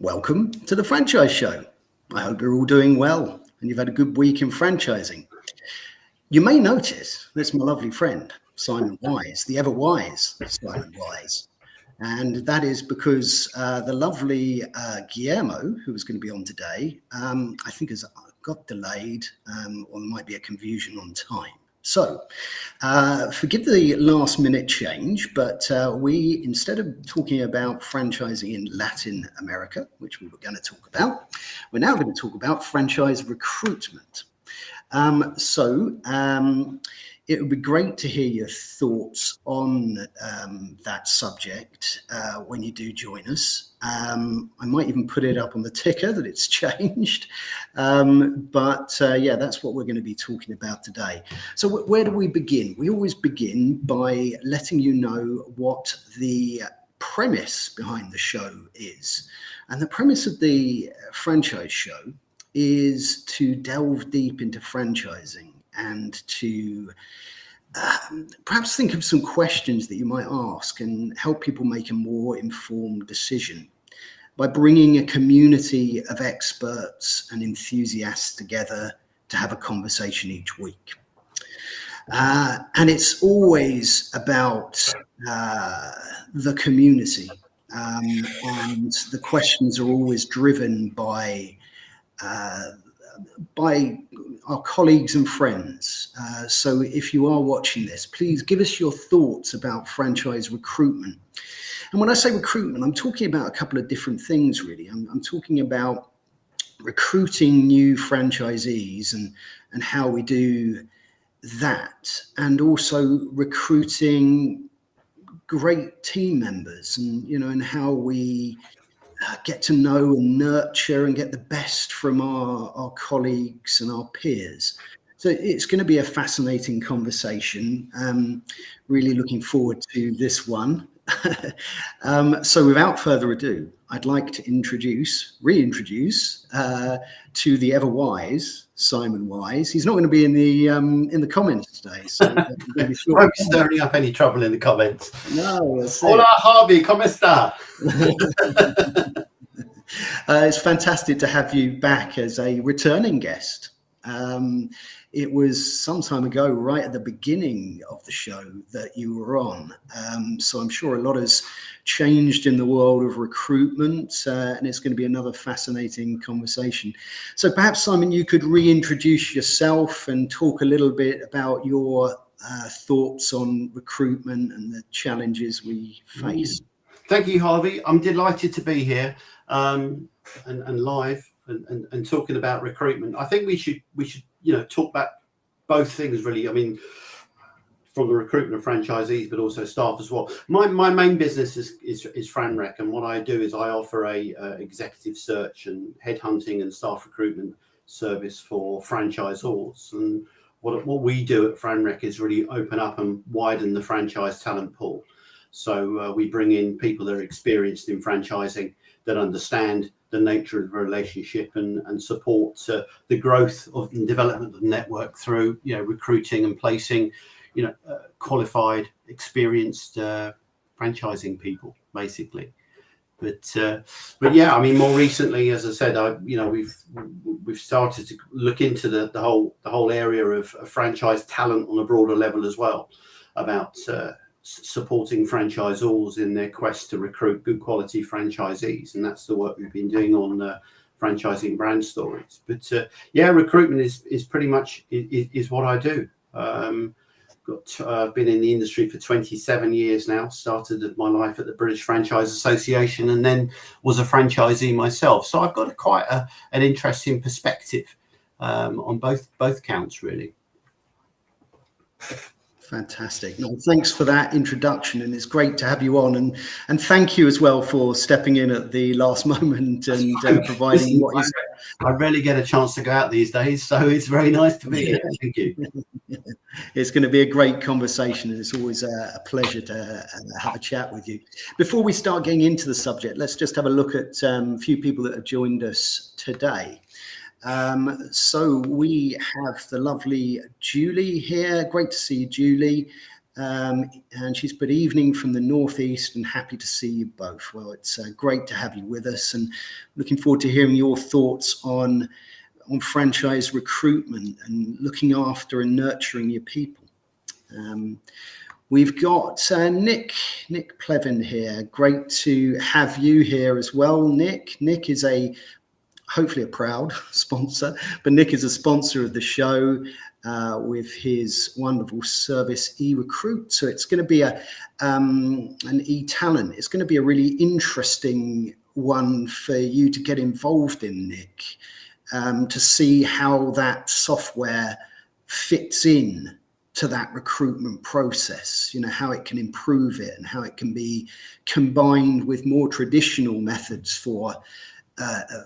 Welcome to the Franchise Show. I hope you're all doing well and you've had a good week in franchising. You may notice that's my lovely friend, Simon Wise, the ever wise Simon Wise. And that is because the lovely Guillermo, who was going to be on today, I think has got delayed or there might be a confusion on time. So forgive the last minute change, but we, instead of talking about franchising in Latin America, which we were going to talk about, we're now going to talk about franchise recruitment. It would be great to hear your thoughts on that subject when you do join us. I might even put it up on the ticker that it's changed. Yeah, that's what we're going to be talking about today. So where do we begin? We always begin by letting you know what the premise behind the show is. And the premise of the franchise show is to delve deep into franchising and to perhaps think of some questions that you might ask and help people make a more informed decision by bringing a community of experts and enthusiasts together to have a conversation each week. And it's always about the community, and the questions are always driven by our colleagues and friends. So if you are watching this, please give us your thoughts about franchise recruitment. And when I say recruitment, I'm talking about a couple of different things, really. I'm talking about recruiting new franchisees and how we do that, and also recruiting great team members and how we get to know and nurture and get the best from our colleagues and our peers. So it's going to be a fascinating conversation. Really looking forward to this one. So without further ado, I'd like to reintroduce to the ever wise Simon Wise. He's not going to be in the comments today, so won't be stirring up any trouble in the comments. No. Hola, Harvey, ¿cómo está? It's fantastic to have you back as a returning guest. It was some time ago, right at the beginning of the show, that you were on. So I'm sure a lot has changed in the world of recruitment, and it's going to be another fascinating conversation. So perhaps, Simon, you could reintroduce yourself and talk a little bit about your thoughts on recruitment and the challenges we face. Thank you, Harvey. I'm delighted to be here and live and talking about recruitment. I think we should talk about both things, really. I mean, from the recruitment of franchisees, but also staff as well. My main business is FranRec, and what I do is I offer a executive search and headhunting and staff recruitment service for franchisors. And what we do at FranRec is really open up and widen the franchise talent pool. So we bring in people that are experienced in franchising, that understand the nature of the relationship and support the growth of and development of the network through recruiting and placing qualified, experienced franchising people, basically. But yeah, I mean, more recently, as I said, we've started to look into the whole area of franchise talent on a broader level as well, about supporting franchisors in their quest to recruit good quality franchisees, and that's the work we've been doing on franchising brand stories. But yeah, recruitment is pretty much is what I do. I've been in the industry for 27 years now. Started my life at the British Franchise Association, and then was a franchisee myself. So I've got quite an interesting perspective on both counts, really. Fantastic. No, thanks for that introduction, and it's great to have you on, and thank you as well for stepping in at the last moment and providing what is. I rarely get a chance to go out these days, so it's very nice to be here. Thank you. It's going to be a great conversation, and it's always a pleasure to have a chat with you. Before we start getting into the subject, let's just have a look at a few people that have joined us today. So we have the lovely Julie here. Great to see you, Julie. And she's put evening from the Northeast and happy to see you both. Well, it's great to have you with us, and looking forward to hearing your thoughts on franchise recruitment and looking after and nurturing your people. We've got Nick Plevin here. Great to have you here as well, Nick. Nick is hopefully a proud sponsor, but Nick is a sponsor of the show with his wonderful service eRecruit. So it's going to be an e-talent. It's going to be a really interesting one for you to get involved in, Nick, to see how that software fits in to that recruitment process, how it can improve it and how it can be combined with more traditional methods for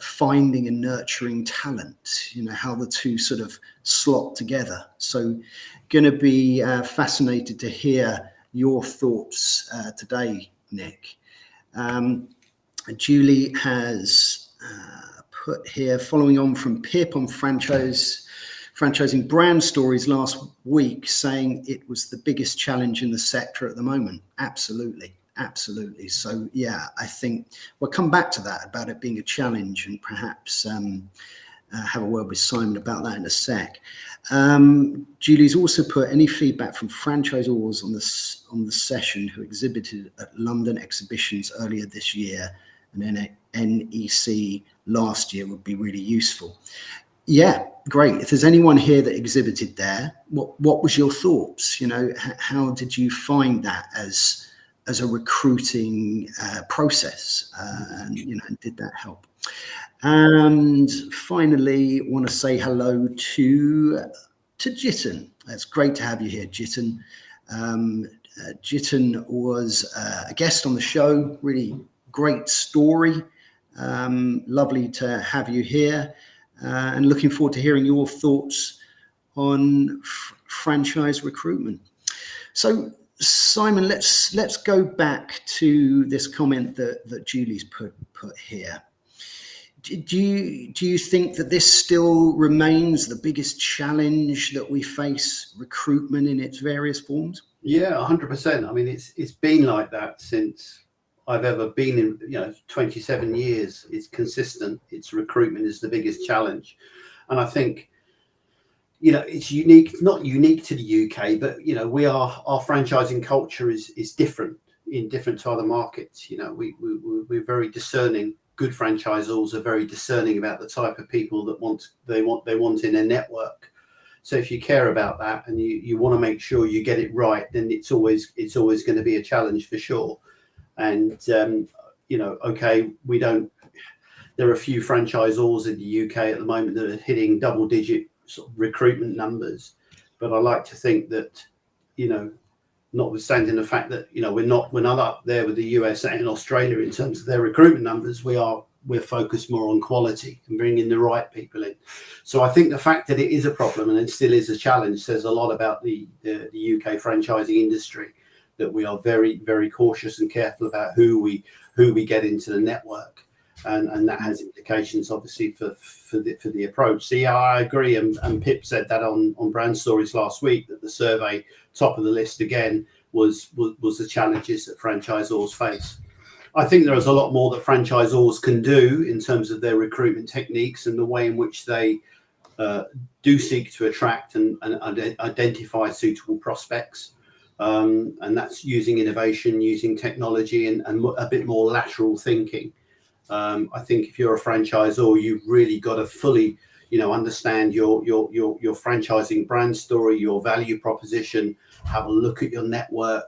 finding and nurturing talent, how the two sort of slot together. So going to be fascinated to hear your thoughts today, Nick. Julie has put here, following on from Pip on franchising brand stories last week, saying it was the biggest challenge in the sector at the moment. Absolutely. So yeah, I think we'll come back to that about it being a challenge, and perhaps have a word with Simon about that in a sec. Julie's also put any feedback from franchisors on the session who exhibited at London exhibitions earlier this year and then NEC last year would be really useful. Yeah, great. If there's anyone here that exhibited there, what was your thoughts? How did you find that as a recruiting process, and did that help? And finally, want to say hello to Jitin. It's great to have you here, Jitin. Jitin was a guest on the show. Really great story. Lovely to have you here, and looking forward to hearing your thoughts on franchise recruitment. So, Simon, let's go back to this comment that Julie's put here. Do you think that this still remains the biggest challenge that we face, recruitment in its various forms? Yeah, 100%. I mean, it's been like that since I've ever been in, 27 years. It's consistent. It's recruitment is the biggest challenge. And I think, it's unique, not unique to the UK, but, our franchising culture is different to other markets. We're very discerning. Good franchisors are very discerning about the type of people that they want in their network. So if you care about that and you want to make sure you get it right, then it's always going to be a challenge for sure. And okay, there are a few franchisors in the UK at the moment that are hitting double-digit sort of recruitment numbers, but I like to think that notwithstanding the fact that we're not up there with the USA and Australia in terms of their recruitment numbers, we're focused more on quality and bringing the right people in. So I think the fact that it is a problem and it still is a challenge says a lot about the UK franchising industry, that we are very, very cautious and careful about who we get into the network, and that has implications obviously for the approach. So yeah, I agree, and Pip said that on Brand Stories last week, that the survey top of the list again was the challenges that franchisors face. I think there is a lot more that franchisors can do in terms of their recruitment techniques and the way in which they do seek to attract and identify suitable prospects. And that's using innovation, using technology, and a bit more lateral thinking. I think if you're a franchisor, you've really got to fully, understand your franchising brand story, your value proposition, have a look at your network,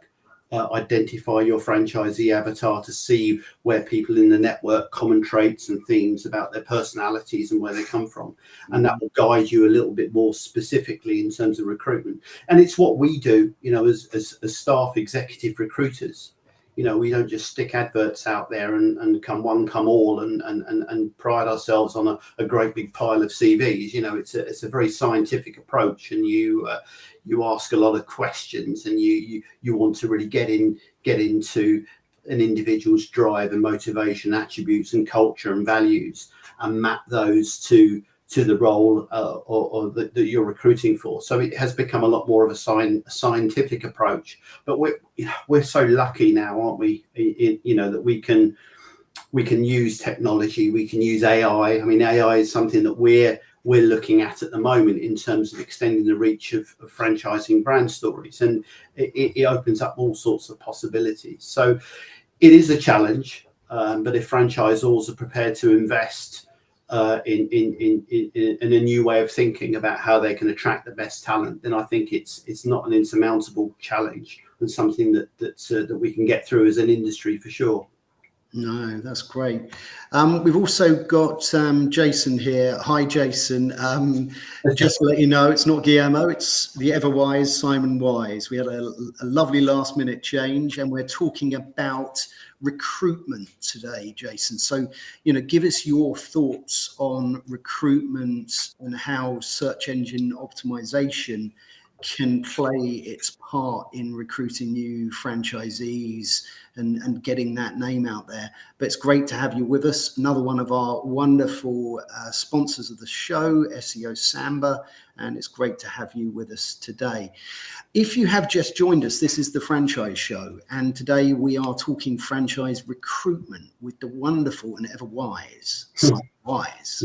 identify your franchisee avatar to see where people in the network common traits and themes about their personalities and where they come from. And that will guide you a little bit more specifically in terms of recruitment. And it's what we do, as staff executive recruiters. We don't just stick adverts out there and come one, come all and pride ourselves on a great big pile of CVs. It's a very scientific approach, and you ask a lot of questions, and you want to really get into an individual's drive and motivation, attributes and culture and values, and map those to to the role or that you're recruiting for. So it has become a lot more of a scientific approach. But we're so lucky now, aren't we? That we can use technology, we can use AI. I mean, AI is something that we're looking at the moment in terms of extending the reach of franchising brand stories, and it opens up all sorts of possibilities. So it is a challenge, but if franchisors are prepared to invest in a new way of thinking about how they can attract the best talent, then I think it's not an insurmountable challenge, and something that we can get through as an industry for sure. No, that's great. We've also got Jason here. Hi, Jason. Just to let you know, it's not Guillermo, it's the ever wise Simon Wise. We had a lovely last minute change, and we're talking about recruitment today, Jason. So, give us your thoughts on recruitment and how search engine optimization can play its part in recruiting new franchisees and getting that name out there. But it's great to have you with us. Another one of our wonderful sponsors of the show, SEO Samba, and it's great to have you with us today. If you have just joined us, this is the Franchise Show, and today we are talking franchise recruitment with the wonderful and ever wise Simon Wise.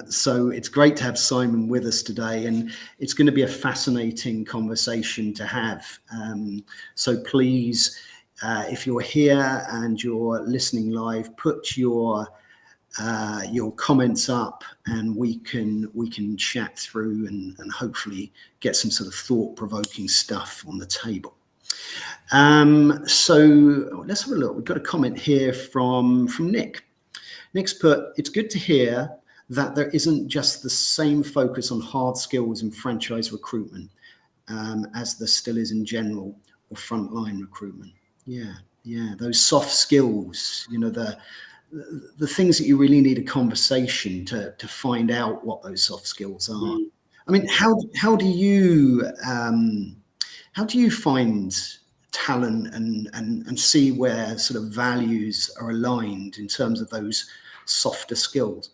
So it's great to have Simon with us today, and it's going to be a fascinating conversation to have. So please, if you're here and you're listening live, put your comments up, and we can chat through and hopefully get some sort of thought-provoking stuff on the table. So let's have a look. We've got a comment here from Nick. Nick's put, it's good to hear that there isn't just the same focus on hard skills in franchise recruitment as there still is in general or frontline recruitment. Yeah, those soft skills, the things that you really need a conversation to find out what those soft skills are. I mean, how do you find talent and see where sort of values are aligned in terms of those softer skills?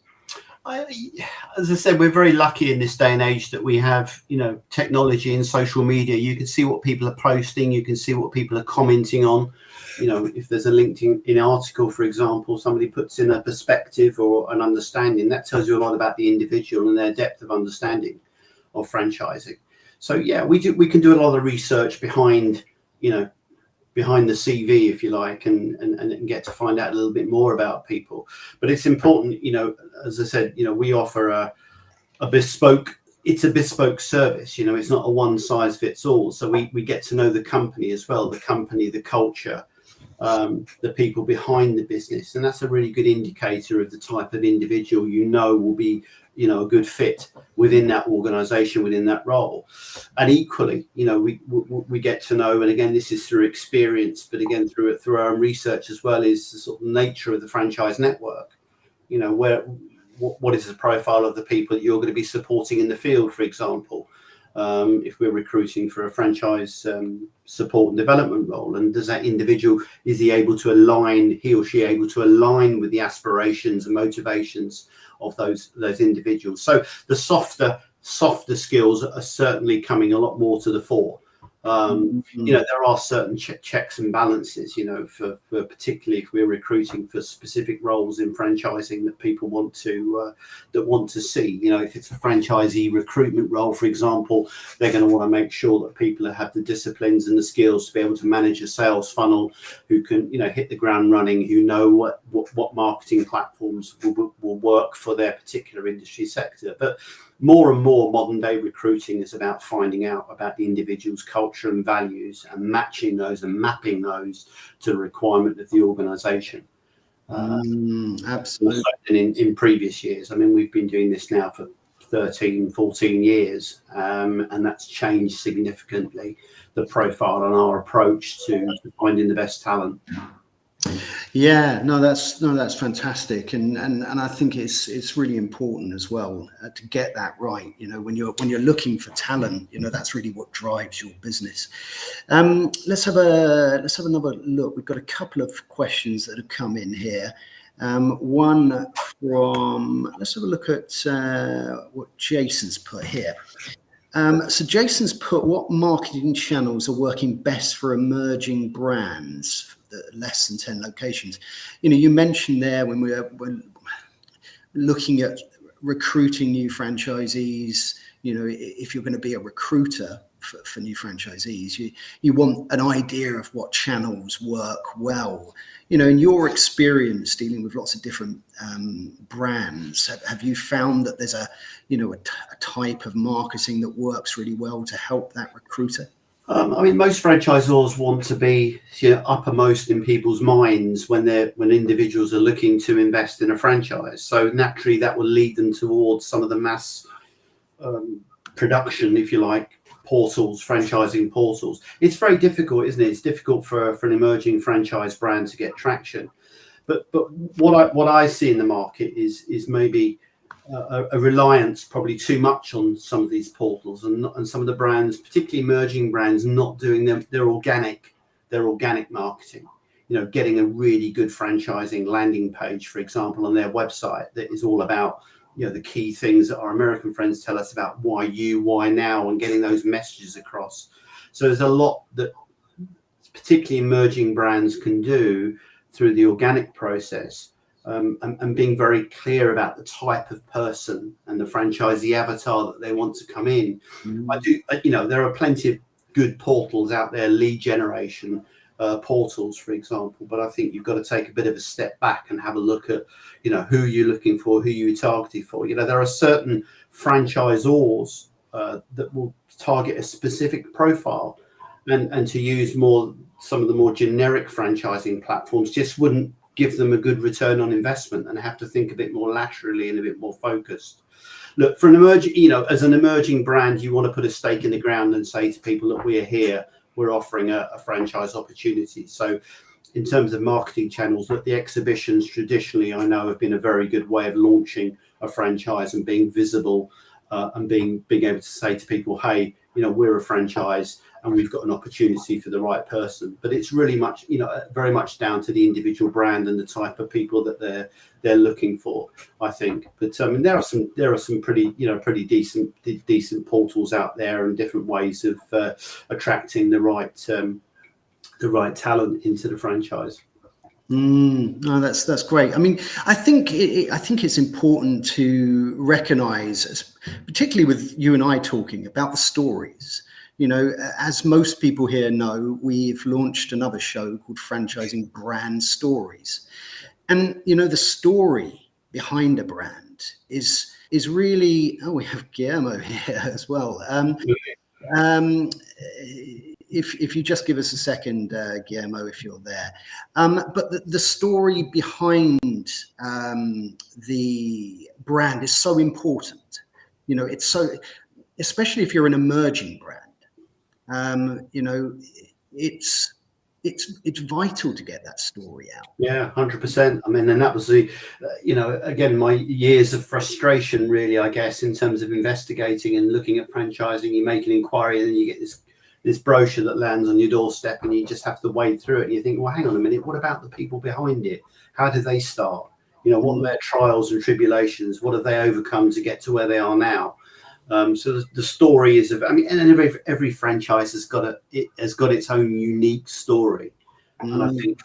As I said, we're very lucky in this day and age that we have, technology and social media. You can see what people are posting. You can see what people are commenting on. If there's a LinkedIn article, for example, somebody puts in a perspective or an understanding, that tells you a lot about the individual and their depth of understanding of franchising. So yeah, we can do a lot of research behind the CV, if you like, and get to find out a little bit more about people. But it's important, as I said, we offer a bespoke. It's a bespoke service. It's not a one size fits all. So we get to know the company as well, the company, the culture, the people behind the business, and that's a really good indicator of the type of individual will be a good fit within that organization, within that role. And equally, we get to know, and again, this is through experience, but again through our own research as well, is the sort of nature of the franchise network. What is the profile of the people that you're going to be supporting in the field, for example, if we're recruiting for a franchise support and development role, and does that individual, is he or she able to align with the aspirations and motivations of those individuals? So the softer skills are certainly coming a lot more to the fore. There are certain checks and balances, for particularly if we're recruiting for specific roles in franchising that people want to see. If it's a franchisee recruitment role, for example, they're going to want to make sure that people have the disciplines and the skills to be able to manage a sales funnel, who can, hit the ground running, who know what marketing platforms will work for their particular industry sector. But more and more modern day recruiting is about finding out about the individual's culture and values and matching those and mapping those to the requirement of the organization. Absolutely. In previous years, I mean, we've been doing this now for 13, 14 years, and that's changed significantly the profile and our approach to finding the best talent. Yeah, that's fantastic, and I think it's really important as well to get that right. When you're looking for talent, that's really what drives your business. Let's have another look. We've got a couple of questions that have come in here. One let's have a look at what Jason's put here. So Jason's put, what marketing channels are working best for emerging brands, less than 10 locations? You mentioned there when when looking at recruiting new franchisees, if you're going to be a recruiter for new franchisees, you want an idea of what channels work well. In your experience dealing with lots of different brands, have you found that there's a type of marketing that works really well to help that recruiter? Most franchisors want to be uppermost in people's minds when individuals are looking to invest in a franchise. So naturally, that will lead them towards some of the mass production, if you like, portals, franchising portals. It's very difficult, isn't it? It's difficult for an emerging franchise brand to get traction. But what I see in the market is maybe a reliance probably too much on some of these portals and some of the brands, particularly emerging brands, not doing their organic marketing. Getting a really good franchising landing page, for example, on their website that is all about the key things that our American friends tell us about why now, and getting those messages across. So there's a lot that particularly emerging brands can do through the organic process. And being very clear about the type of person and the franchisee avatar that they want to come in. There are plenty of good portals out there, lead generation portals, for example, but I think you've got to take a bit of a step back and have a look at, who you're looking for, who you're targeting for. There are certain franchisors that will target a specific profile, and to use some of the more generic franchising platforms just wouldn't give them a good return on investment, and have to think a bit more laterally and a bit more focused. Look, for an as an emerging brand, you want to put a stake in the ground and say to people that we are here, we're offering a franchise opportunity. So in terms of marketing channels, look, the exhibitions traditionally, I know, have been a very good way of launching a franchise and being visible, and being able to say to people, hey, we're a franchise and we've got an opportunity for the right person. But it's really much, very much down to the individual brand and the type of people that they're looking for, I think. But there are some pretty decent portals out there, and different ways of attracting the right talent into the franchise. No, that's great. I think it's important to recognize, particularly with you and I talking about the stories. As most people here know, we've launched another show called Franchising Brand Stories, and the story behind a brand is really. Oh, we have Guillermo here as well. If you just give us a second, Guillermo, if you're there. But the story behind the brand is so important. It's so, especially if you're an emerging brand. It's vital to get that story out. Yeah, 100%. And that was the, again, my years of frustration, really, I guess, in terms of investigating and looking at franchising. You make an inquiry and then you get this brochure that lands on your doorstep, and you just have to wade through it. And you think, well, hang on a minute, what about the people behind it? How did they start? What are their trials and tribulations? What have they overcome to get to where they are now? So the story is and every franchise has got its own unique story. And I think,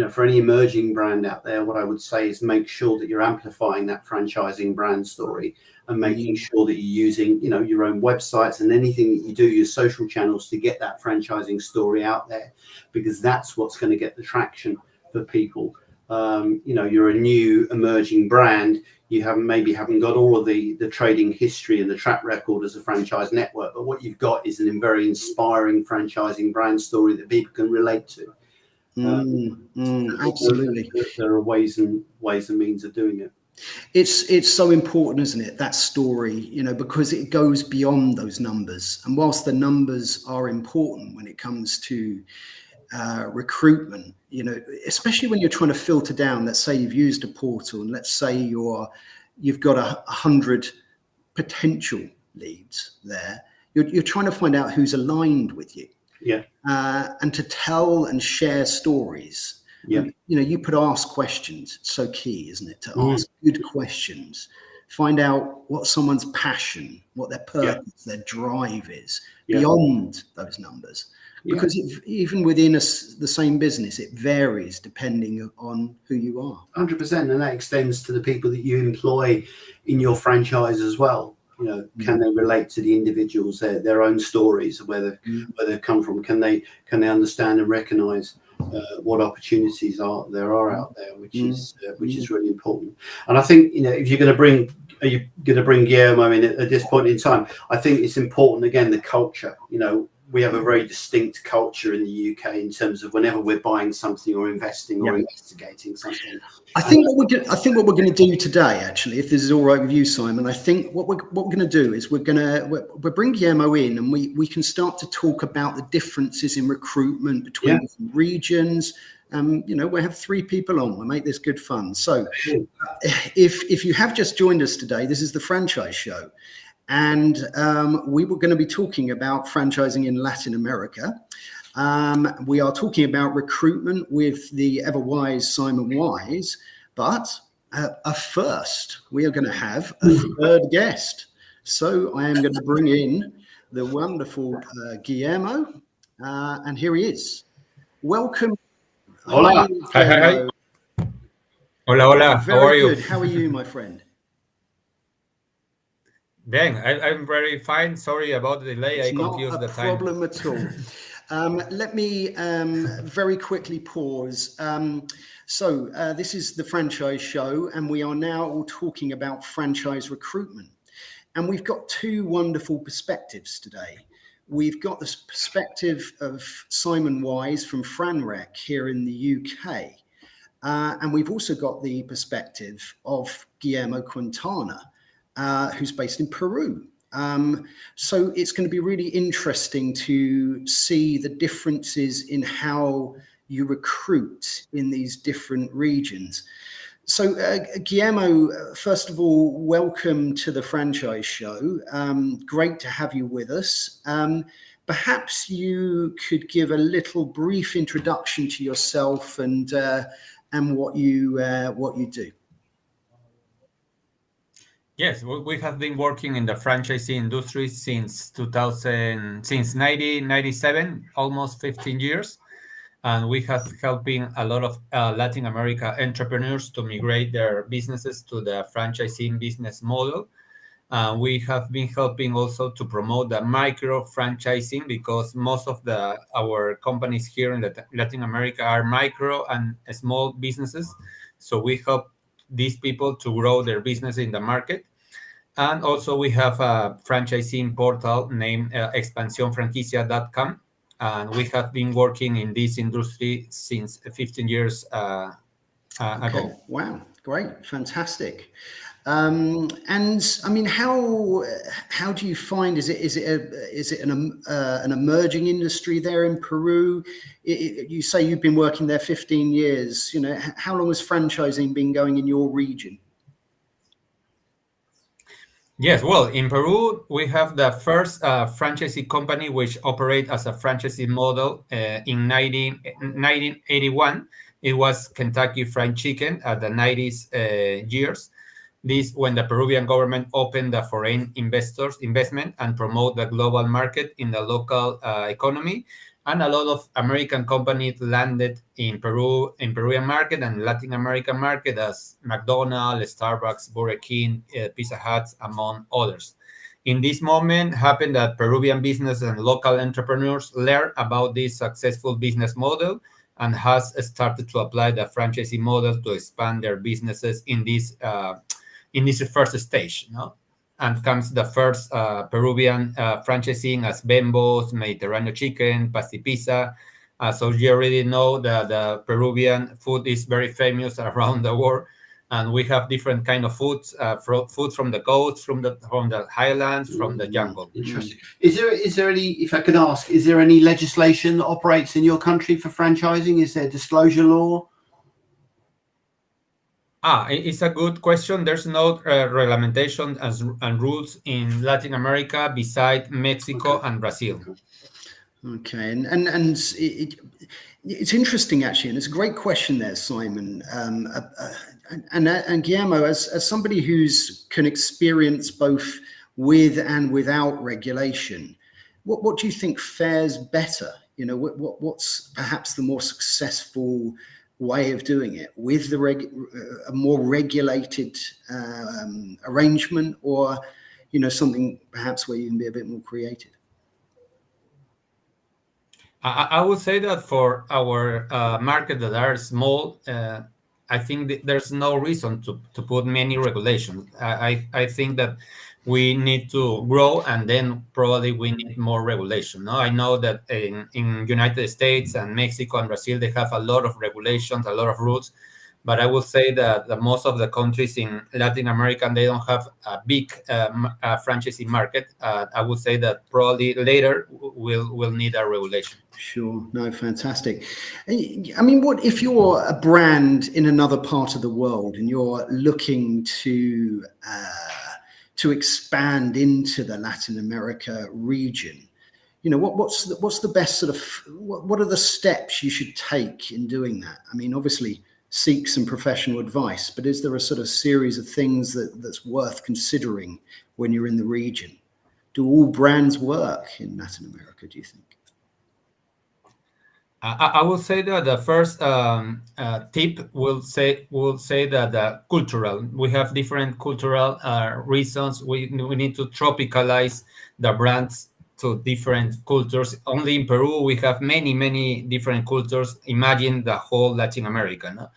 for any emerging brand out there, what I would say is make sure that you're amplifying that franchising brand story, and making sure that you're using, your own websites and anything that you do, your social channels, to get that franchising story out there, because that's what's going to get the traction for people. You're a new emerging brand. You haven't got all of the trading history and the track record as a franchise network, but what you've got is a very inspiring franchising brand story that people can relate to. Absolutely. There are ways and means of doing it. It's so important, isn't it, that story, because it goes beyond those numbers. And whilst the numbers are important when it comes to recruitment, especially when you're trying to filter down, let's say you've used a portal, and let's say you've got 100 potential leads there, you're trying to find out who's aligned with you. Yeah. And to tell and share stories Yeah. You put ask questions. It's so key, isn't it? To ask good questions, find out what someone's passion, what their purpose, their drive is beyond those numbers. Because even within the same business, it varies depending on who you are. 100%, and that extends to the people that you employ in your franchise as well. Can they relate to the individuals, their own stories, where they've come from? Can they understand and recognise what opportunities there are out there, which is really important. And I think if you're going to bring Guillermo in at this point in time, I think it's important again the culture. We have a very distinct culture in the UK in terms of whenever we're buying something or investing or investigating something. I think what we're going to do today, actually, if this is all right with you, Simon, I think what we're going to do is we'll bring Guillermo in, and we can start to talk about the differences in recruitment between different regions. We have 3 people on. We'll make this good fun. So, if you have just joined us today, this is the Franchise Show. And we were going to be talking about franchising in Latin America. We are talking about recruitment with the ever-wise Simon Wise. But first, we are going to have a third guest. So I am going to bring in the wonderful Guillermo. And here he is. Welcome. Hola. Hi. Hola. Very How are you? Good. How are you, my friend? Dang, I'm very fine. Sorry about the delay. I confused the time. Not a problem at all. Let me very quickly pause. So this is the Franchise Show, and we are now all talking about franchise recruitment. And we've got 2 wonderful perspectives today. We've got this perspective of Simon Wise from FranRec here in the UK. And we've also got the perspective of Guillermo Quintana, who's based in Peru. So it's going to be really interesting to see the differences in how you recruit in these different regions. So Guillermo, first of all, welcome to the Franchise Show. Great to have you with us. Perhaps you could give a little brief introduction to yourself and what you do. Yes, we have been working in the franchising industry since 1997, almost 15 years. And we have helping a lot of Latin America entrepreneurs to migrate their businesses to the franchising business model. We have been helping also to promote the micro franchising, because most of our companies here in Latin America are micro and small businesses. So we help these people to grow their business in the market. And also we have a franchising portal named expansionfranquicia.com. And we have been working in this industry since 15 years ago. Wow, great, fantastic. And I mean, how do you find? Is it an emerging industry there in Peru? You say you've been working there 15 years. How long has franchising been going in your region? Yes, well, in Peru, we have the first franchising company which operates as a franchising model in 1981. It was Kentucky Fried Chicken at the 90s years. This when the Peruvian government opened the foreign investment and promote the global market in the local economy. And a lot of American companies landed in Peruvian market and Latin American market, as McDonald's, Starbucks, Burger King, Pizza Hut, among others. In this moment, happened that Peruvian business and local entrepreneurs learn about this successful business model and has started to apply the franchising model to expand their businesses in this first stage. And comes the first Peruvian franchising as Bembo's, Mediterranean Chicken, Pasti Pizza. So you already know that the Peruvian food is very famous around the world. And we have different kind of foods, food from the coast, from the highlands, from the jungle. Interesting. Is there any, if I could ask, is there any legislation that operates in your country for franchising? Is there disclosure law? It's a good question. There's no regulation and rules in Latin America beside Mexico and Brazil. Okay, and it's interesting actually, and it's a great question there, Simon. And Guillermo, as somebody who's can experience both with and without regulation, what do you think fares better? You know, what's perhaps the more successful way of doing it, with the a more regulated arrangement, or something perhaps where you can be a bit more creative? I would say that for our market that are small, I think that there's no reason to put many regulations. I think that we need to grow, and then probably we need more regulation. No, I know that in United States and Mexico and Brazil, they have a lot of regulations, a lot of rules. But I would say that most of the countries in Latin America, they don't have a big franchising market. I would say that probably later we'll need a regulation. Sure. No, fantastic. I mean, what if you're a brand in another part of the world and you're looking to expand into the Latin America region? What's the best sort of, what are the steps you should take in doing that? I mean, obviously seek some professional advice, but is there a sort of series of things that's worth considering when you're in the region? Do all brands work in Latin America, do you think? I will say that the first tip will say that the cultural. We have different cultural reasons. We need to tropicalize the brands to different cultures. Only in Peru we have many different cultures. Imagine the whole Latin America. No?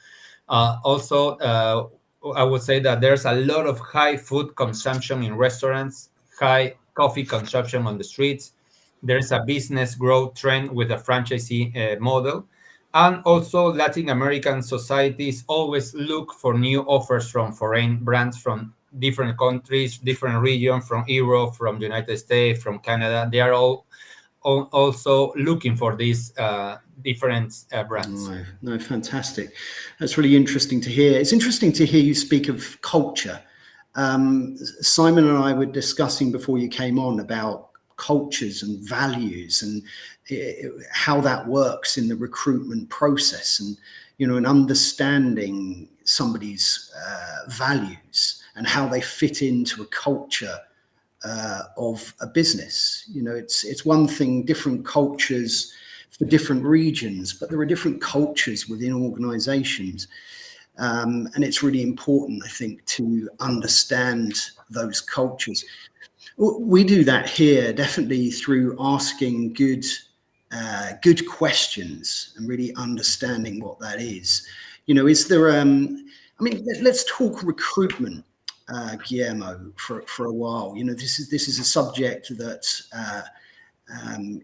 Also, I would say that there's a lot of high food consumption in restaurants, high coffee consumption on the streets. There's a business growth trend with a franchisee model. And also Latin American societies always look for new offers from foreign brands from different countries, different regions, from Europe, from the United States, from Canada. They are all also looking for these different brands. No, fantastic. That's really interesting to hear. It's interesting to hear you speak of culture. Simon and I were discussing before you came on about cultures and values and how that works in the recruitment process, and and understanding somebody's values and how they fit into a culture of a business. It's one thing, different cultures for different regions, but there are different cultures within organizations. And it's really important, I think, to understand those cultures. We do that here definitely through asking good questions and really understanding what that is. Is there? I mean, let's talk recruitment, Guillermo, for a while. This is a subject that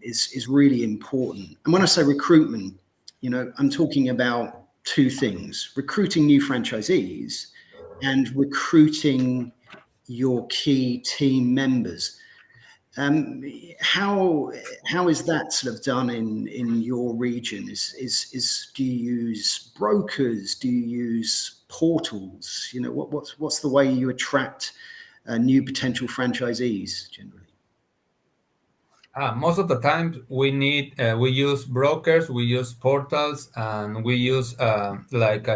is really important. And when I say recruitment, I'm talking about two things: recruiting new franchisees and recruiting your key team members. How is that sort of done in your region? Do you use brokers? Do you use portals? What's the way you attract new potential franchisees generally? Most of the time, we use brokers, we use portals, and we use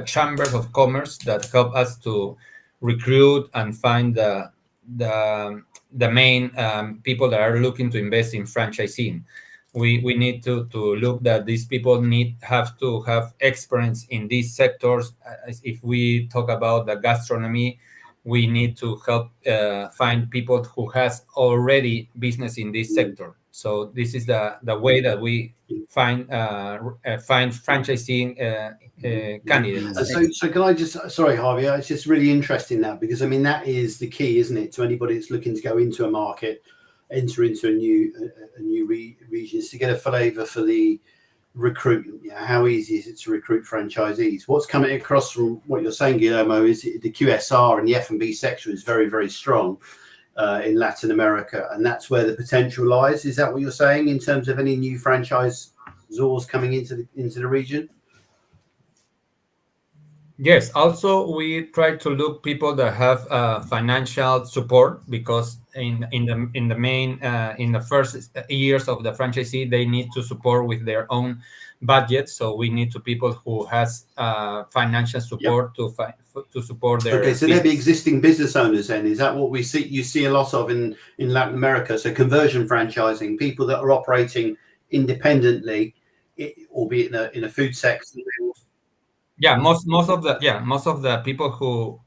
chambers of commerce that help us to recruit and find the main people that are looking to invest in franchising. We need to look that these people have to have experience in these sectors. If we talk about the gastronomy, we need to help find people who has already business in this sector. So this is the way that we find franchising candidates. So can I just, sorry, Javier, it's just really interesting that, because I mean that is the key, isn't it, to anybody that's looking to go into a market, enter into a new region, is to get a flavour for the recruitment. How easy is it to recruit franchisees? What's coming across from what you're saying, Guillermo, is the QSR and the F&B sector is very strong in Latin America, and that's where the potential lies. Is that what you're saying in terms of any new franchisors coming into the region? Yes, also we try to look people that have financial support, because in the main in the first years of the franchisee, they need to support with their own budget. So we need to people who has financial Yep. support to support Okay, their so they'll be business. existing business owners then. Is that what we see? You see a lot of in Latin America. So conversion franchising, people that are operating independently, albeit in a food sector. Yeah, most of the people who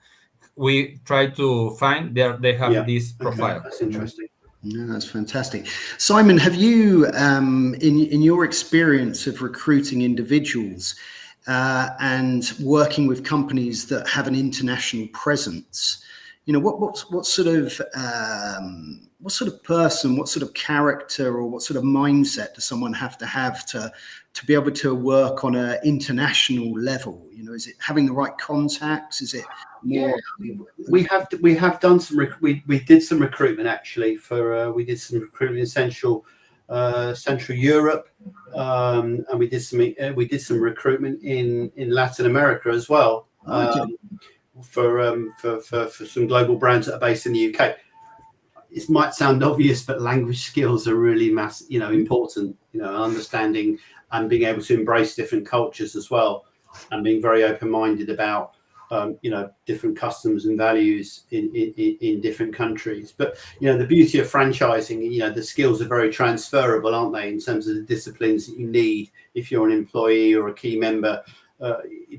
we try to find there, they have Yeah. this Okay, profile. that's interesting. Yeah, that's fantastic. Simon, have you, in your experience of recruiting individuals and working with companies that have an international presence, you know, what sort of person, what sort of character, or what sort of mindset does someone have to be able to work on an international level? You know, is it having the right contacts? Is it Yeah, more? we have done some we did some recruitment actually for we did some recruitment in Central Europe, and we did some recruitment in Latin America as well, Okay. for some global brands that are based in the UK. It might sound obvious, but language skills are really important. You know, understanding and being able to embrace different cultures as well, and being very open-minded about different customs and values in different countries. But the beauty of franchising, the skills are very transferable, aren't they, in terms of the disciplines that you need if you're an employee or a key member,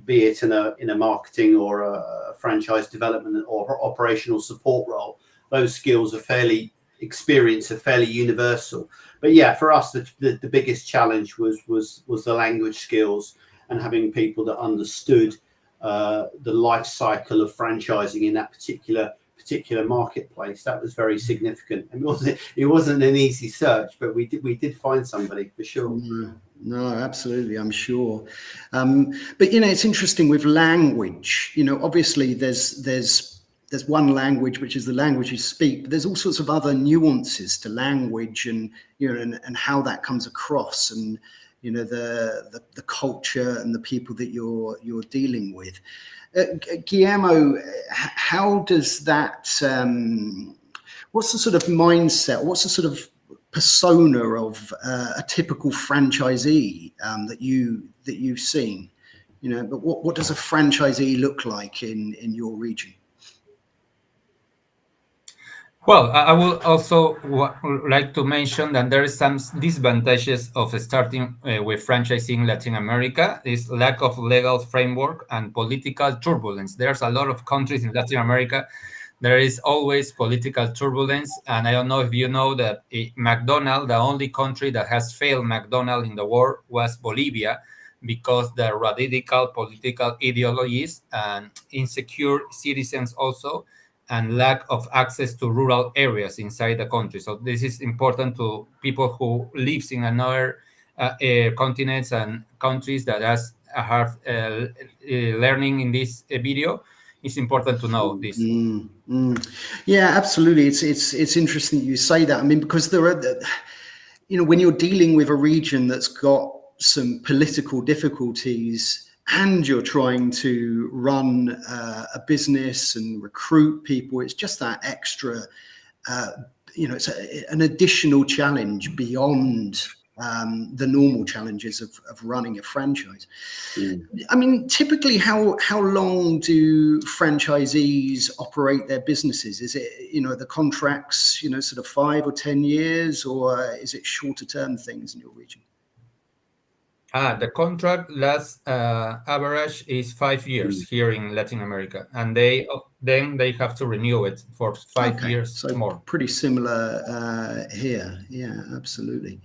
be it in a marketing or a franchise development or operational support role. Those skills are fairly universal. But yeah, for us, the biggest challenge was the language skills, and having people that understood the life cycle of franchising in that particular marketplace. That was very significant. And it wasn't an easy search, but we did find somebody for sure. No, absolutely, I'm sure. But it's interesting with language. Obviously there's one language, which is the language you speak, but there's all sorts of other nuances to language, and and how that comes across, and the culture and the people that you're dealing with. Guillermo, how does that? What's the sort of mindset? What's the sort of persona of a typical franchisee that you've seen? But what does a franchisee look like in your region? Well, I will also like to mention that there is some disadvantages of starting with franchising in Latin America. Is lack of legal framework and political turbulence. There's a lot of countries in Latin America. There is always political turbulence, and I don't know if you know that McDonald's, the only country that has failed McDonald's in the world, was Bolivia, because the radical political ideologies and insecure citizens also, and lack of access to rural areas inside the country. So this is important to people who lives in another continents and countries that have learning in this video. It's important to know this. Yeah, absolutely. It's interesting that you say that. I mean, because there are, when you're dealing with a region that's got some political difficulties, and you're trying to run a business and recruit people, it's just that extra, it's an additional challenge beyond the normal challenges of running a franchise. I mean, typically, how long do franchisees operate their businesses? Is it, the contracts, sort of 5 or 10 years, or is it shorter term things in your region? The contract last average is 5 years here in Latin America, and they have to renew it for 5 years so more. pretty similar here. Yeah, absolutely.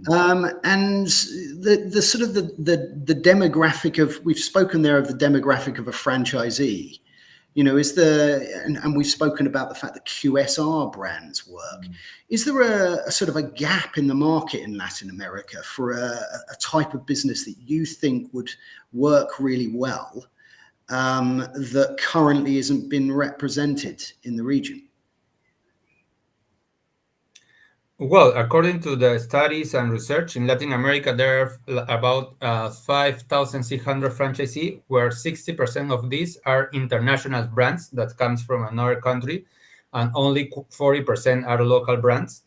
And the sort of the demographic of, we've spoken there of the demographic of a franchisee. Is and we've spoken about the fact that QSR brands work. Is there a sort of a gap in the market in Latin America for a type of business that you think would work really well, that currently isn't been represented in the region? Well, according to the studies and research in Latin America, there are about 5,600 franchisees, where 60% of these are international brands that comes from another country, and only 40% are local brands.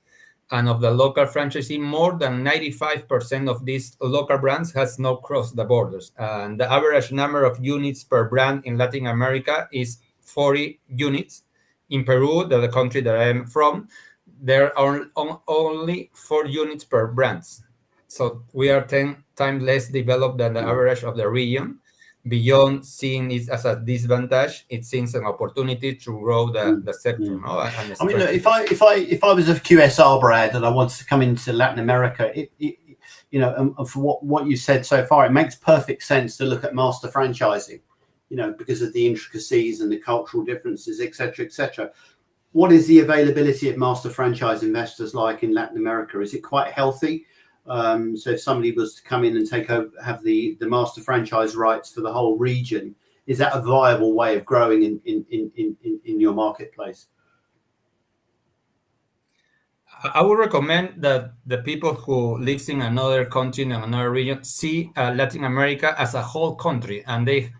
And of the local franchisee, more than 95% of these local brands has not crossed the borders. And the average number of units per brand in Latin America is 40 units. In Peru, the country that I am from, there are only 4 units per brands. So we are 10 times less developed than the average of the region. Beyond seeing it as a disadvantage, it seems an opportunity to grow the sector. No? And I mean, look, strengthen. if I was a QSR brand and I wanted to come into Latin America, you know, and for what you said so far, it makes perfect sense to look at master franchising, you know, because of the intricacies and the cultural differences, etc., etc. What is the availability of master franchise investors like in Latin America? Is it quite healthy? So if somebody was to come in and take over, have the master franchise rights for the whole region, is that a viable way of growing in your marketplace? I would recommend that the people who lives in another country in another region see Latin America as a whole country, and they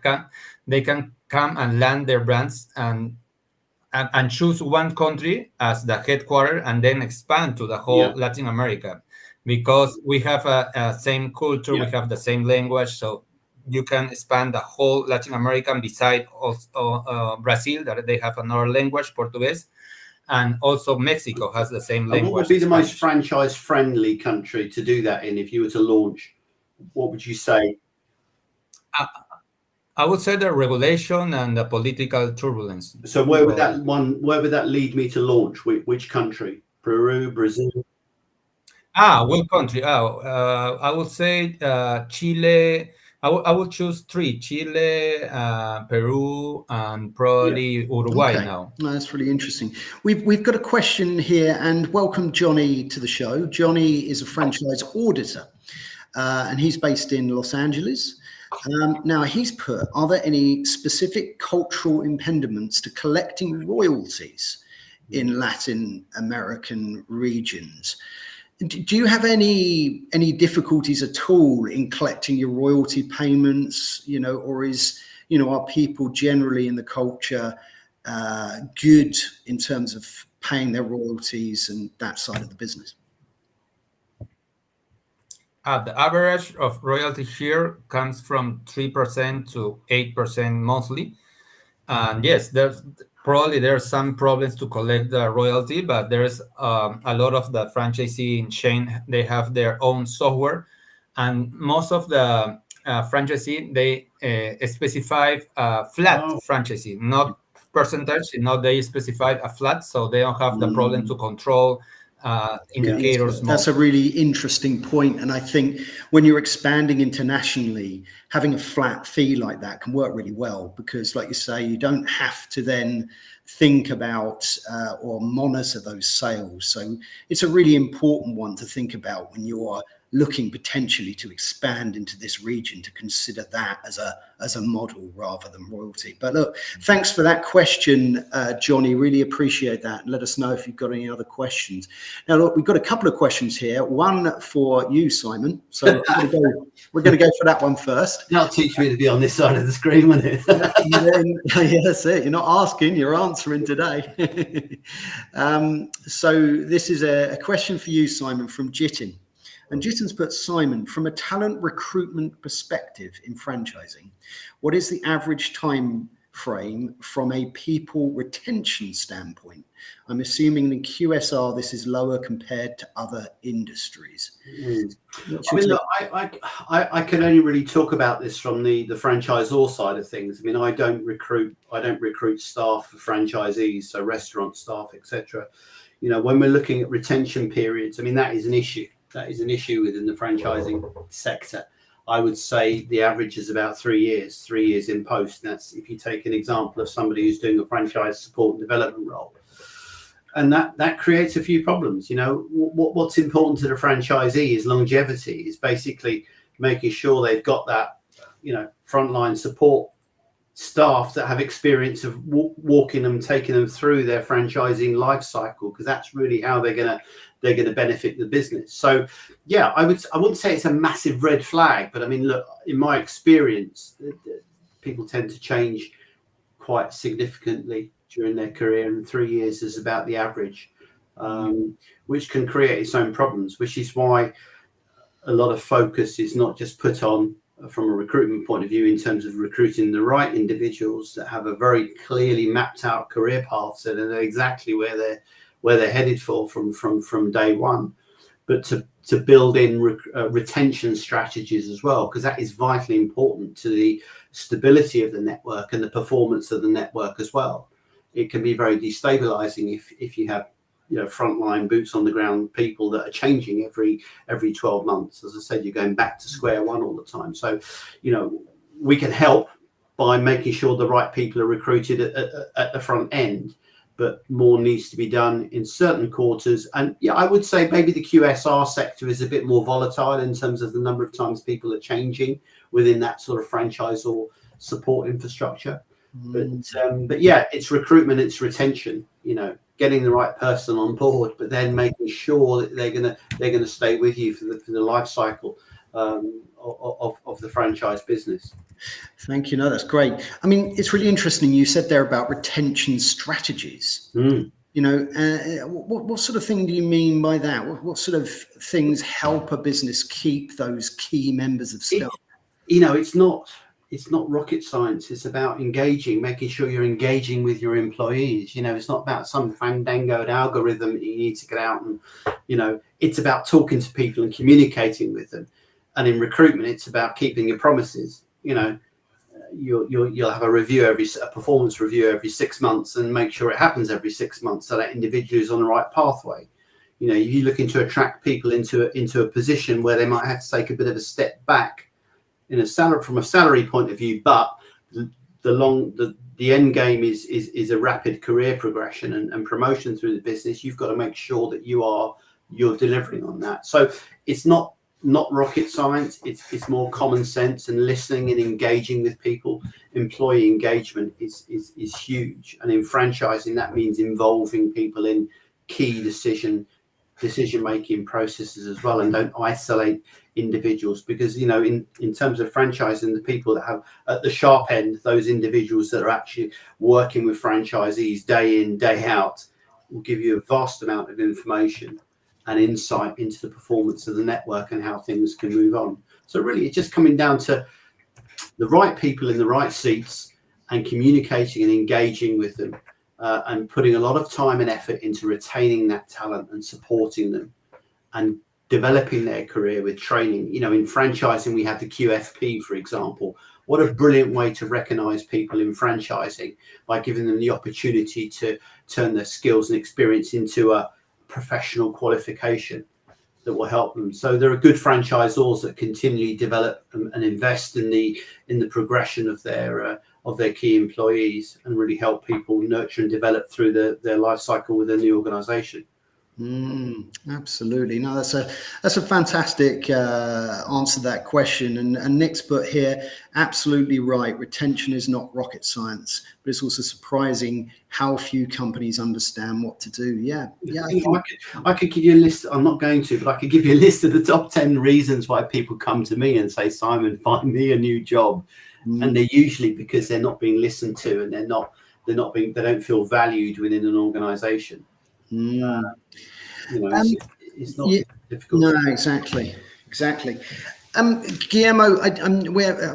can come and land their brands and choose one country as the headquarters and then expand to the whole Yeah. Latin America, because we have a same culture, we have the same language, so you can expand the whole Latin America. And beside also Brazil, that they have another language, Portuguese, and also Mexico has the same language. And what would be the Spanish. most franchise-friendly country to do that in if you were to launch? What would you say? I would say the regulation and the political turbulence. So where would that lead me to launch? Which country? Peru, Brazil? What country? I would say Chile. I would choose 3: Chile, Peru, and probably Uruguay. Okay. Now. No, that's really interesting. We've got a question here, and welcome Johnny to the show. Johnny is a franchise auditor, and he's based in Los Angeles. Now he's put, are there any specific cultural impediments to collecting royalties in Latin American regions? Do you have any difficulties at all in collecting your royalty payments, you know, or is, you know, are people generally in the culture good in terms of paying their royalties and that side of the business? The average of royalty here comes from 3% to 8% monthly. And yes, there's some problems to collect the royalty, but there's a lot of the franchisee chain, they have their own software, and most of the franchisee, they specify flat franchisee, not percentage. They specify a flat, so they don't have the problem to control indicators. That's a really interesting point, and I think when you're expanding internationally, having a flat fee like that can work really well, because like you say, you don't have to then think about or monitor those sales. So it's a really important one to think about when you are looking potentially to expand into this region, to consider that as a model rather than royalty. But look, thanks for that question, Johnny. Really appreciate that. And let us know if you've got any other questions. Now, look, we've got a couple of questions here. One for you, Simon. So we're going to go for that one first. That'll teach me to be on this side of the screen, won't it? Yeah, that's it. You're not asking, you're answering today. So this is a question for you, Simon, from Jitin. And Jitin's put, Simon, from a talent recruitment perspective in franchising, what is the average time frame from a people retention standpoint? I'm assuming in QSR this is lower compared to other industries. I mean, look, I can only really talk about this from the franchisor side of things. I mean, I don't recruit staff for franchisees, so restaurant staff, etc. You know, when we're looking at retention periods, I mean, that is an issue. That is an issue within the franchising sector. I would say the average is about 3 years, 3 years in post. That's if you take an example of somebody who's doing a franchise support and development role. And that creates a few problems. You know, what's important to the franchisee is longevity, is basically making sure they've got that, you know, frontline support staff that have experience of walking them, taking them through their franchising life cycle, because that's really how they're going to benefit the business. So yeah, I wouldn't say it's a massive red flag, but I mean, look, in my experience, people tend to change quite significantly during their career, and 3 years is about the average, which can create its own problems, which is why a lot of focus is not just put on from a recruitment point of view in terms of recruiting the right individuals that have a very clearly mapped out career paths that know exactly where they're headed for from day one, but to build in retention strategies as well, because that is vitally important to the stability of the network and the performance of the network as well. It can be very destabilizing if you have frontline boots on the ground people that are changing every 12 months. As I said, you're going back to square one all the time. So we can help by making sure the right people are recruited at the front end, but more needs to be done in certain quarters. And yeah, I would say maybe the QSR sector is a bit more volatile in terms of the number of times people are changing within that sort of franchise or support infrastructure. But yeah, it's recruitment, it's retention, getting the right person on board, but then making sure that they're gonna stay with you for the life cycle of the franchise business. Thank you. No, that's great. I mean, it's really interesting. You said there about retention strategies. What sort of thing do you mean by that? What sort of things help a business keep those key members of staff? It's not rocket science. It's about engaging, making sure you're engaging with your employees. It's not about some fandangoed algorithm that you need to get out and, it's about talking to people and communicating with them. And in recruitment, it's about keeping your promises. You'll have a performance review every 6 months, and make sure it happens every 6 months so that individual is on the right pathway. If you're looking to attract people into a position where they might have to take a bit of a step back from a salary point of view, but the end game is a rapid career progression and promotion through the business, you've got to make sure that you're delivering on that. So it's not rocket science. It's more common sense and listening and engaging with people. Employee engagement is huge, and in franchising that means involving people in key decision making processes as well, and don't isolate individuals, because in terms of franchising, the people that have at the sharp end, those individuals that are actually working with franchisees day in, day out, will give you a vast amount of information and insight into the performance of the network and how things can move on. So really, it's just coming down to the right people in the right seats and communicating and engaging with them, and putting a lot of time and effort into retaining that talent and supporting them and developing their career with training. In franchising, we have the QFP, for example. What a brilliant way to recognize people in franchising, by giving them the opportunity to turn their skills and experience into a professional qualification that will help them. So there are good franchisors that continually develop and invest in the progression of their key employees, and really help people nurture and develop through their life cycle within the organization. Absolutely. No, that's a fantastic answer to that question. And Nick's put here, absolutely right. Retention is not rocket science, but it's also surprising how few companies understand what to do. Yeah. I could give you a list. I'm not going to, but I could give you a list of the top 10 reasons why people come to me and say, Simon, find me a new job. And they're usually because they're not being listened to, and they don't feel valued within an organization. It's not difficult. No, exactly. Guillermo, I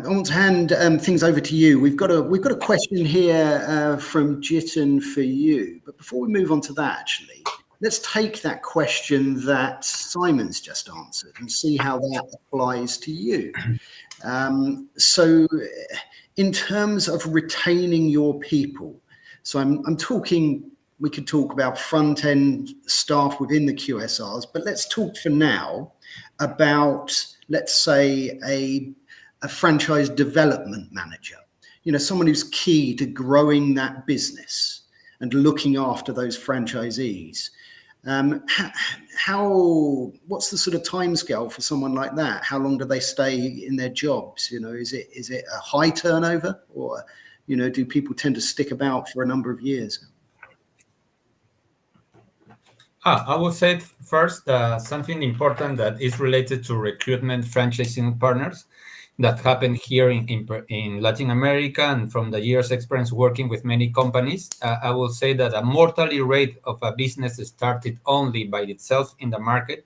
want to hand things over to you. We've got a question here from Jitin for you. But before we move on to that, actually, let's take that question that Simon's just answered and see how that applies to you. So in terms of retaining your people, so I'm talking, we could talk about front end staff within the QSRs, but let's talk for now about, let's say, a franchise development manager, someone who's key to growing that business and looking after those franchisees. What's the sort of timescale for someone like that? How long do they stay in their jobs? Is it a high turnover, or You know, do people tend to stick about for a number of years? I would say first something important that is related to recruitment franchising partners that happened here in Latin America, and from the years experience working with many companies, I will say that a mortality rate of a business started only by itself in the market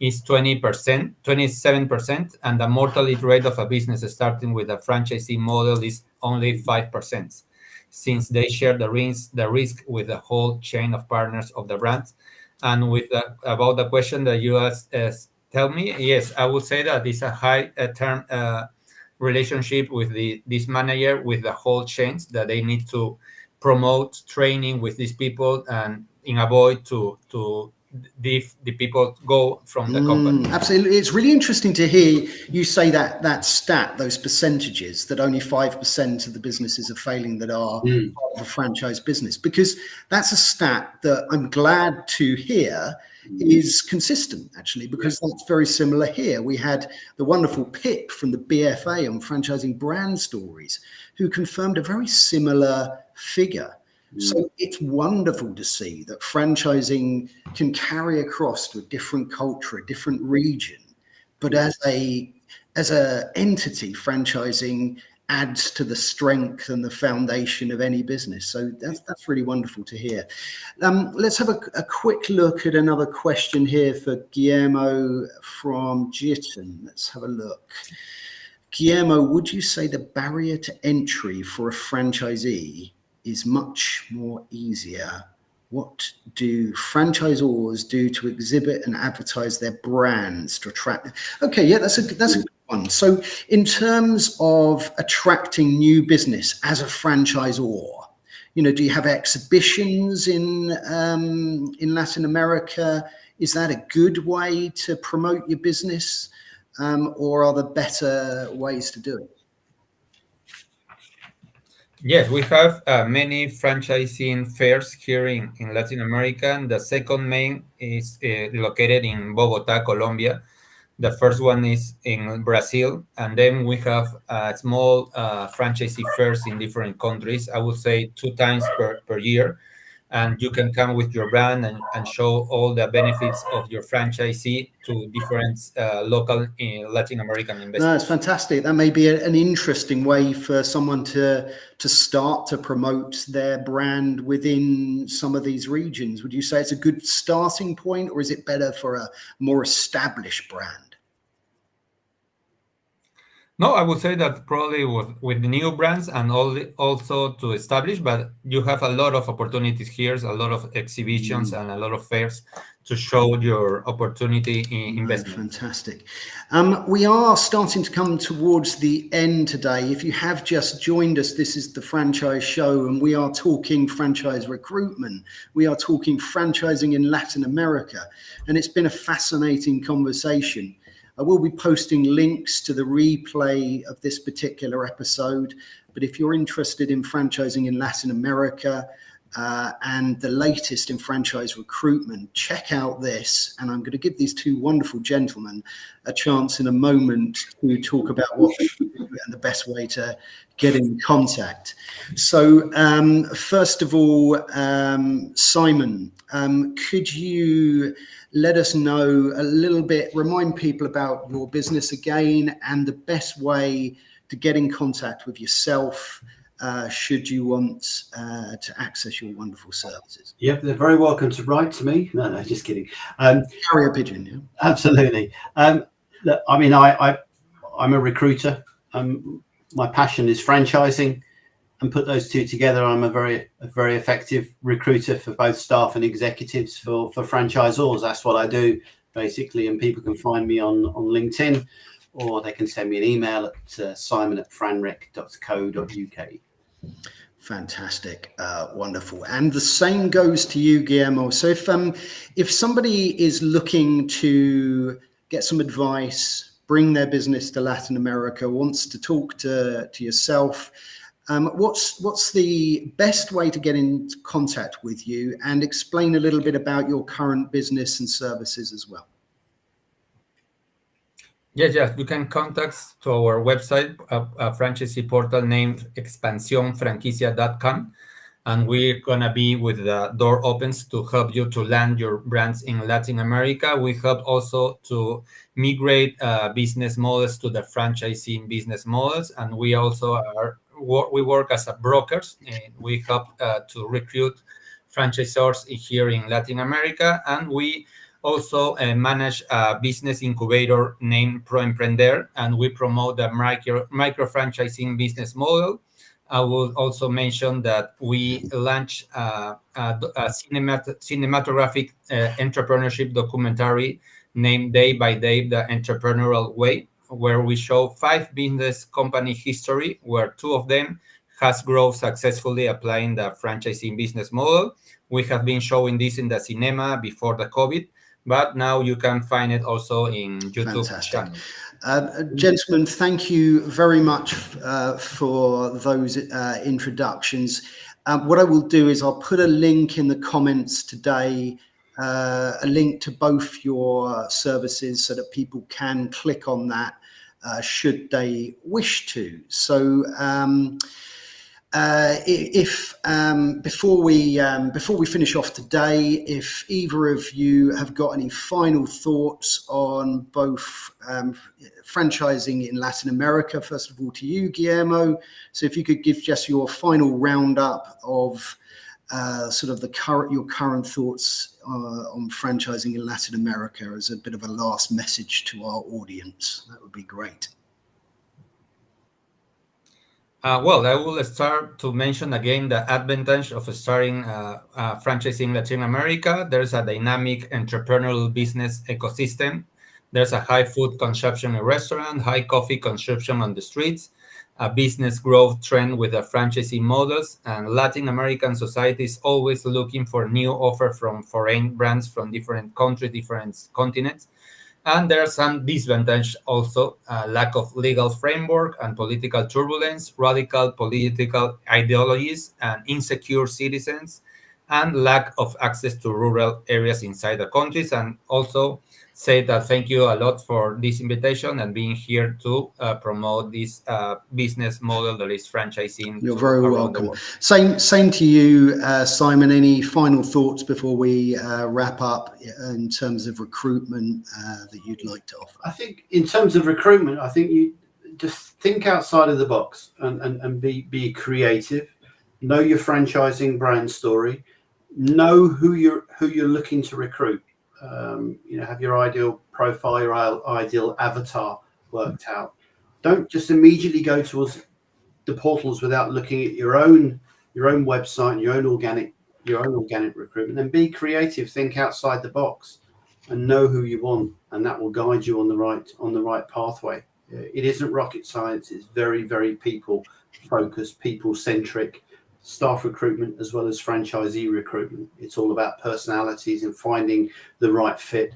is 20%, 27%, and the mortality rate of a business starting with a franchisee model is only 5%, since they share the risk with the whole chain of partners of the brands. And with about the question that you asked, tell me, yes, I would say that it's a high term relationship with this manager, with the whole chains, that they need to promote training with these people and in avoid to the people go from the company. Absolutely. It's really interesting to hear you say that stat, those percentages, that only 5% of the businesses are failing that are part of a franchise business, because that's a stat that I'm glad to hear is consistent, actually, because that's very similar here. We had the wonderful Pip from the BFA on franchising brand stories, who confirmed a very similar figure. So it's wonderful to see that franchising can carry across to a different culture, a different region, but as a entity, franchising adds to the strength and the foundation of any business. So that's really wonderful to hear. Let's have a quick look at another question here for Guillermo from Jitten. Let's have a look. Guillermo, would you say the barrier to entry for a franchisee is much more easier? What do franchisors do to exhibit and advertise their brands to attract? Okay, yeah, that's a good one. So in terms of attracting new business as a franchisor, you know, do you have exhibitions in Latin America? Is that a good way to promote your business, or are there better ways to do it? Yes, we have many franchising fairs here in Latin America. And the second main is located in Bogota, Colombia. The first one is in Brazil. And then we have small franchisee fairs in different countries, I would say 2 times per year. And you can come with your brand and show all the benefits of your franchisee to different local Latin American investors. No, it's fantastic. That may be an interesting way for someone to start to promote their brand within some of these regions. Would you say it's a good starting point, or is it better for a more established brand? No, I would say that probably with the new brands and also to establish, but you have a lot of opportunities here, a lot of exhibitions and a lot of fairs to show your opportunity in investment. Fantastic. We are starting to come towards the end today. If you have just joined us, this is the Franchise Show, and we are talking franchise recruitment. We are talking franchising in Latin America, and it's been a fascinating conversation. I will be posting links to the replay of this particular episode, but if you're interested in franchising in Latin America and the latest in franchise recruitment, check out this. And I'm going to give these 2 wonderful gentlemen a chance in a moment to talk about what they do and the best way to get in contact. So first of all, Simon, could you let us know a little bit, remind people about your business again and the best way to get in contact with yourself should you want to access your wonderful services? Yep, they're very welcome to write to me. No, just kidding. Carrier pigeon, yeah. Absolutely. Look, I mean, I'm a recruiter. My passion is franchising, and put those 2 together, I'm a very effective recruiter for both staff and executives for franchisors. That's what I do basically, and people can find me on LinkedIn, or they can send me an email at simon@franrec.co.uk. Fantastic, wonderful. And the same goes to you, Guillermo. So if somebody is looking to get some advice, bring their business to Latin America, wants to talk to yourself, what's the best way to get in contact with you, and explain a little bit about your current business and services as well? Yes. You can contact to our website, a franchisee portal named expansionfranquicia.com. And we're going to be with the door opens to help you to land your brands in Latin America. We help also to migrate business models to the franchising business models. And we also we work as a brokers, and we help to recruit franchisors here in Latin America. And we also manage a business incubator named Pro Emprender, and we promote the micro franchising business model. I will also mention that we launched a cinematographic entrepreneurship documentary named Day by Day, The Entrepreneurial Way, where we show 5 business company history, where 2 of them has grown successfully applying the franchising business model. We have been showing this in the cinema before the COVID, but now you can find it also in YouTube channel. Gentlemen, thank you very much for those introductions. What I will do is I'll put a link in the comments today, a link to both your services so that people can click on that should they wish to. So if before we finish off today, if either of you have got any final thoughts on both franchising in Latin America, first of all to you, Guillermo. So if you could give just your final roundup of sort of your current thoughts on franchising in Latin America as a bit of a last message to our audience, that would be great. Well, I will start to mention again the advantage of starting franchising in Latin America. There's a dynamic entrepreneurial business ecosystem. There's a high food consumption in restaurants, high coffee consumption on the streets, a business growth trend with the franchising models, and Latin American society is always looking for new offer from foreign brands from different countries, different continents. And there are some disadvantages also, lack of legal framework and political turbulence, radical political ideologies and insecure citizens, and lack of access to rural areas inside the countries. And also say that thank you a lot for this invitation and being here to promote this business model that is franchising. You're very welcome. Same to you, Simon. Any final thoughts before we wrap up in terms of recruitment that you'd like to offer? I think in terms of recruitment, I think you just think outside of the box and be creative. Know your franchising brand story. Know who you're looking to recruit. Have your ideal profile, your ideal avatar worked out. Don't just immediately go towards the portals without looking at your own website and your own organic recruitment. And be creative. Think outside the box, and know who you want, and that will guide you on the right pathway. It isn't rocket science. It's very, very people focused, people centric. Staff recruitment as well as franchisee recruitment. It's all about personalities and finding the right fit,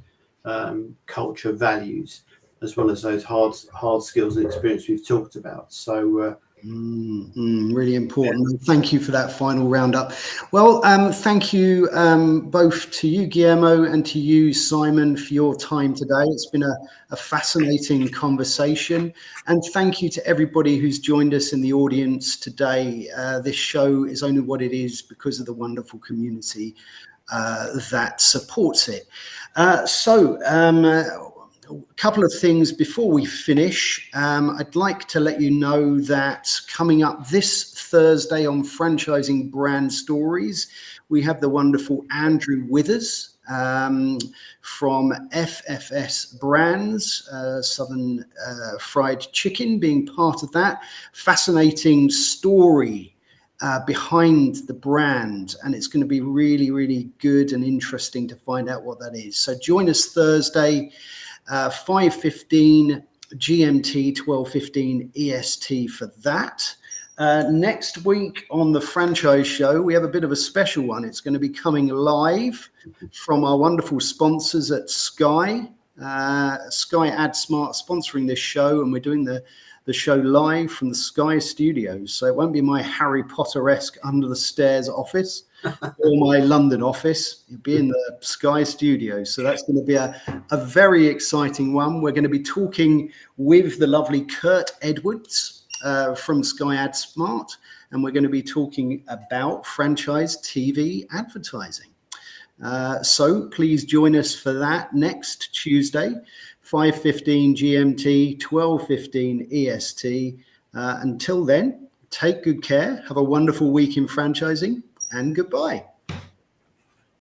culture, values, as well as those hard skills and experience we've talked about. So really important. Yeah. Thank you for that final roundup. Well, thank you both to you, Guillermo, and to you, Simon, for your time today. It's been a fascinating conversation, and thank you to everybody who's joined us in the audience today. This show is only what it is because of the wonderful community that supports it. A couple of things before we finish. I'd like to let you know that coming up this Thursday on Franchising Brand Stories, we have the wonderful Andrew Withers from FFS Brands, Southern Fried Chicken, being part of that. Fascinating story behind the brand, and it's going to be really, really good and interesting to find out what that is. So join us Thursday, 5:15 GMT, 12:15 EST for that. Next week on the Franchise Show, we have a bit of a special one. It's going to be coming live from our wonderful sponsors at Sky. Sky AdSmart sponsoring this show, and we're doing the the show live from the Sky Studios. So it won't be my Harry Potter-esque under the stairs office or my London office. It'll be in the Sky Studios. So that's going to be a very exciting one. We're going to be talking with the lovely Kurt Edwards from Sky Ad Smart, and we're going to be talking about franchise TV advertising. So please join us for that next Tuesday, 5:15 GMT, 12:15 EST. Until then, take good care. Have a wonderful week in franchising, and goodbye.